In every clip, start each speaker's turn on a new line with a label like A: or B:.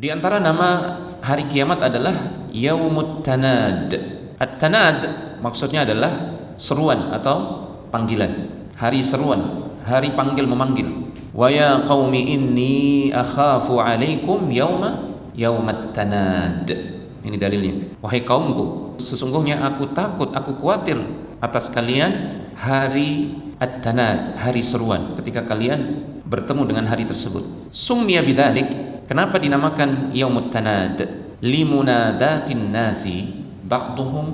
A: Di antara nama hari kiamat adalah Yaumut Tanad. At-Tanad maksudnya adalah seruan atau panggilan. Hari seruan, hari panggil memanggil. Wa ya qaumi inni akhafu alaikum yaumat tanad. Ini dalilnya. Wahai kaumku, sesungguhnya aku takut, aku khawatir atas kalian hari at-tanad, hari seruan, ketika kalian bertemu dengan hari tersebut. Summiya bidzalik, kenapa dinamakan yaumut tanad? Limunadatin nasi ba'duhum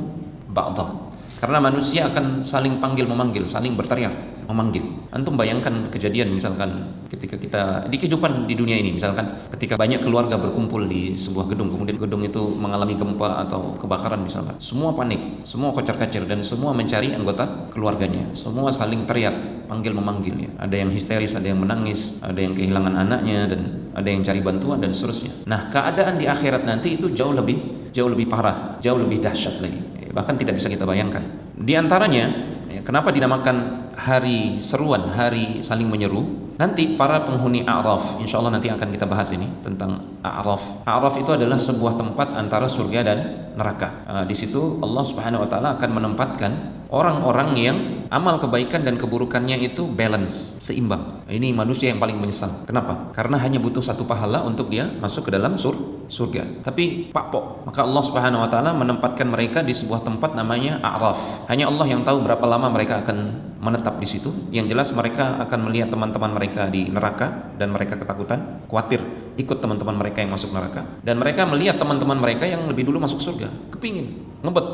A: ba'dah. Karena manusia akan saling panggil memanggil, saling berteriak memanggil. Antum bayangkan kejadian misalkan ketika kita di kehidupan di dunia ini, misalkan ketika banyak keluarga berkumpul di sebuah gedung, kemudian gedung itu mengalami gempa atau kebakaran misalkan. Semua panik, semua kocar-kacir dan semua mencari anggota keluarganya. Semua saling teriak, panggil memanggil ya. Ada yang histeris, ada yang menangis, ada yang kehilangan anaknya dan ada yang cari bantuan dan seterusnya. Nah, keadaan di akhirat nanti itu jauh lebih parah, jauh lebih dahsyat lagi. Bahkan tidak bisa kita bayangkan. Di antaranya, kenapa dinamakan hari seruan, hari saling menyeru? Nanti para penghuni A'raf, insya Allah nanti akan kita bahas ini tentang A'raf. A'raf itu adalah sebuah tempat antara surga dan neraka. Di situ Allah Subhanahu Wa Taala akan menempatkan orang-orang yang amal kebaikan dan keburukannya itu balance, seimbang. Ini manusia yang paling menyesal. Kenapa? Karena hanya butuh satu pahala untuk dia masuk ke dalam surga. Tapi pakpok, maka Allah Subhanahu Wa Taala menempatkan mereka di sebuah tempat namanya A'raf. Hanya Allah yang tahu berapa lama mereka akan menetap di situ. Yang jelas mereka akan melihat teman-teman mereka di neraka dan mereka ketakutan, khawatir ikut teman-teman mereka yang masuk neraka, dan mereka melihat teman-teman mereka yang lebih dulu masuk surga, kepingin ngebet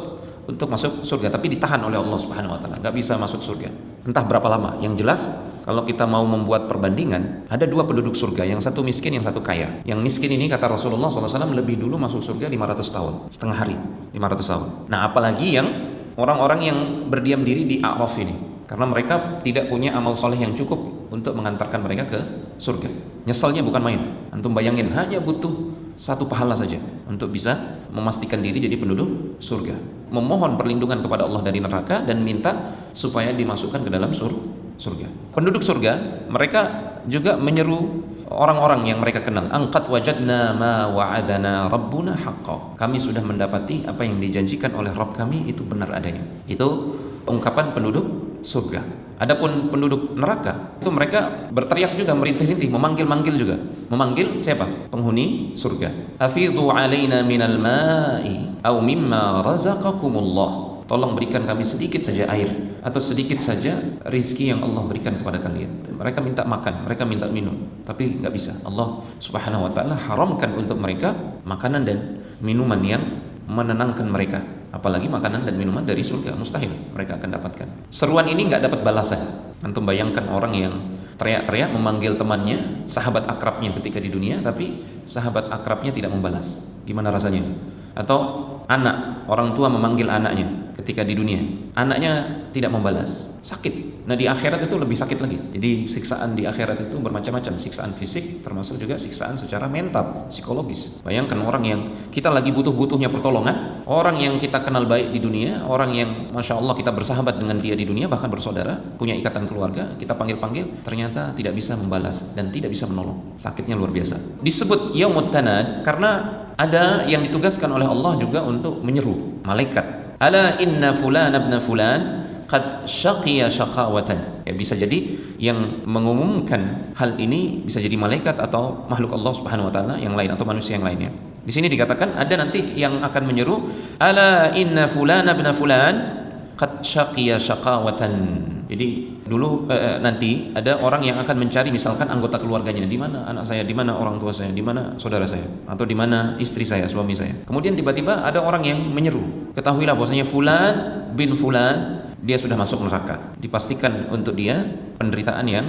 A: untuk masuk surga, tapi ditahan oleh Allah Subhanahu Wa Taala, nggak bisa masuk surga entah berapa lama. Yang jelas kalau kita mau membuat perbandingan, ada dua penduduk surga, yang satu miskin, yang satu kaya. Yang miskin ini kata Rasulullah SAW lebih dulu masuk surga 500 tahun, setengah hari, 500 tahun. Nah, apalagi yang orang-orang yang berdiam diri di A'raf ini, karena mereka tidak punya amal soleh yang cukup untuk mengantarkan mereka ke surga. Nyeselnya bukan main. Antum bayangin, hanya butuh satu pahala saja untuk bisa memastikan diri jadi penduduk surga. Memohon perlindungan kepada Allah dari neraka dan minta supaya dimasukkan ke dalam surga. Penduduk surga, mereka juga menyeru orang-orang yang mereka kenal. Angkat wajadna ma wa'adana rabbuna haqqan. Kami sudah mendapati apa yang dijanjikan oleh Rabb kami itu benar adanya. Itu ungkapan penduduk surga. Adapun penduduk neraka, itu mereka berteriak juga, merintih-rintih, memanggil-manggil juga. Memanggil siapa? Penghuni surga. Afidhu alaina minal ma'i aw mimma razaqakumullah. Tolong berikan kami sedikit saja air atau sedikit saja rizki yang Allah berikan kepada kalian. Mereka minta makan, mereka minta minum, tapi nggak bisa. Allah Subhanahu Wa Taala haramkan untuk mereka makanan dan minuman yang menenangkan mereka. Apalagi makanan dan minuman dari surga, mustahil mereka akan dapatkan. Seruan ini nggak dapat balasan. Antum bayangkan orang yang teriak-teriak memanggil temannya, sahabat akrabnya ketika di dunia, tapi sahabat akrabnya tidak membalas. Gimana rasanya? Atau anak, orang tua memanggil anaknya ketika di dunia, anaknya tidak membalas, sakit. Nah, di akhirat itu lebih sakit lagi. Jadi siksaan di akhirat itu bermacam-macam, siksaan fisik termasuk juga siksaan secara mental, psikologis. Bayangkan orang yang kita lagi butuh-butuhnya pertolongan, orang yang kita kenal baik di dunia, orang yang Masya Allah kita bersahabat dengan dia di dunia, bahkan bersaudara, punya ikatan keluarga, kita panggil-panggil, ternyata tidak bisa membalas dan tidak bisa menolong. Sakitnya luar biasa. Disebut yaumut tanad karena ada yang ditugaskan oleh Allah juga untuk menyeru malaikat. Ala inna fulan ibn fulan qad syaqiya syaqawatan. Ya, bisa jadi yang mengumumkan hal ini bisa jadi malaikat atau makhluk Allah Subhanahu Wa Taala yang lain atau manusia yang lainnya. Di sini dikatakan ada nanti yang akan menyeru, ala inna fulan ibn fulan qad syaqiya syaqawatan. Jadi dulu nanti ada orang yang akan mencari misalkan anggota keluarganya, di mana anak saya, di mana orang tua saya, di mana saudara saya, atau di mana istri saya, suami saya. Kemudian tiba-tiba ada orang yang menyeru, ketahuilah bahwasanya fulan bin fulan dia sudah masuk neraka. Dipastikan untuk dia penderitaan yang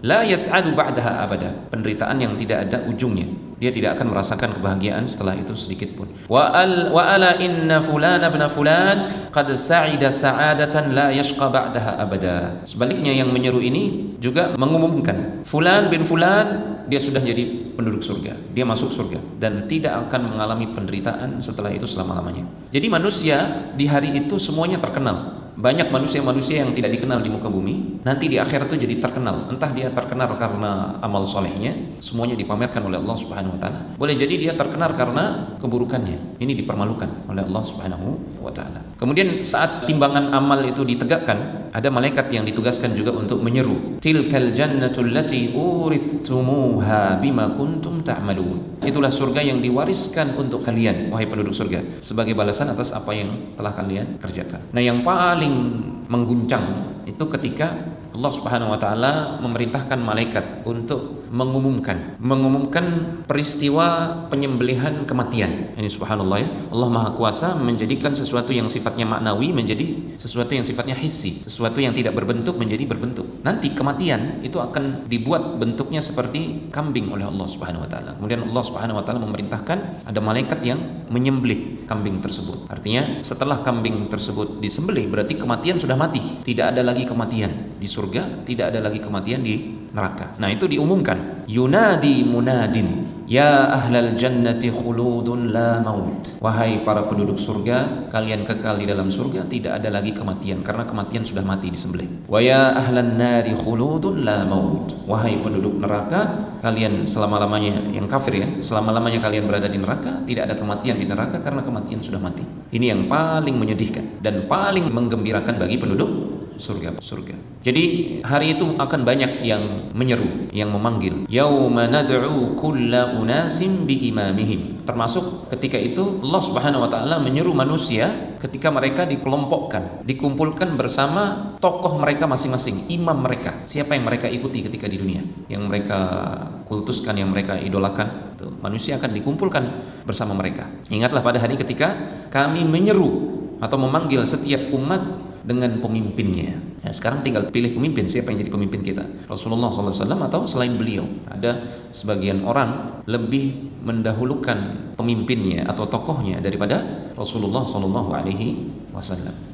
A: la yas'adu ba'daha abada, penderitaan yang tidak ada ujungnya. Dia tidak akan merasakan kebahagiaan setelah itu sedikit pun. Wa ala inna fulan ibn fulan qad sa'ida sa'adatan la yashqa ba'daha abada. Sebaliknya yang menyeru ini juga mengumumkan, fulan bin fulan dia sudah jadi penduduk surga, dia masuk surga dan tidak akan mengalami penderitaan setelah itu selama-lamanya. Jadi manusia di hari itu semuanya terkenal. banyak manusia-manusia yang tidak dikenal di muka bumi, nanti di akhirat itu jadi terkenal. Entah dia terkenal karena amal solehnya, semuanya dipamerkan oleh Allah Subhanahu wa taala. Boleh jadi dia terkenal karena keburukannya. Ini dipermalukan oleh Allah Subhanahu wa taala. Kemudian saat timbangan amal itu ditegakkan, ada malaikat yang ditugaskan juga untuk menyeru, tilkal jannatul lati urithumuha bima kuntum ta'malun. Itulah surga yang diwariskan untuk kalian, wahai penduduk surga, sebagai balasan atas apa yang telah kalian kerjakan. Nah, yang paling mengguncang itu ketika Allah Subhanahu wa taala memerintahkan malaikat untuk mengumumkan peristiwa penyembelihan kematian. Ini subhanallah ya. Allah Maha Kuasa menjadikan sesuatu yang sifatnya maknawi menjadi sesuatu yang sifatnya hissi, sesuatu yang tidak berbentuk menjadi berbentuk. Nanti kematian itu akan dibuat bentuknya seperti kambing oleh Allah Subhanahu wa taala. Kemudian Allah Subhanahu wa taala memerintahkan ada malaikat yang menyembelih kambing tersebut. Artinya setelah kambing tersebut disembelih berarti kematian sudah mati. Tidak ada lagi kematian di surga, tidak ada lagi kematian di neraka. Nah, itu diumumkan. Yunadi munadin, ya ahlal jannati khuludun la maut. Wahai para penduduk surga, kalian kekal di dalam surga, tidak ada lagi kematian karena kematian sudah mati disembelih. Wa ya ahlan nari khuludun la maut. Wahai penduduk neraka, kalian selama-lamanya, yang kafir ya, selama-lamanya kalian berada di neraka, tidak ada kematian di neraka karena kematian sudah mati. Ini yang paling menyedihkan dan paling menggembirakan bagi penduduk surga. Jadi hari itu akan banyak yang menyeru, yang memanggil. Yauma nad'u kulla unasim biimamihim. Termasuk ketika itu Allah Subhanahu wa taala menyeru manusia ketika mereka dikelompokkan, dikumpulkan bersama tokoh mereka masing-masing, imam mereka. Siapa yang mereka ikuti ketika di dunia, yang mereka kultuskan, yang mereka idolakan. Tuh, manusia akan dikumpulkan bersama mereka. Ingatlah pada hari ketika kami menyeru atau memanggil setiap umat dengan pemimpinnya. Ya, sekarang tinggal pilih pemimpin, siapa yang jadi pemimpin kita, Rasulullah SAW atau selain beliau. Ada sebagian orang lebih mendahulukan pemimpinnya atau tokohnya daripada Rasulullah SAW.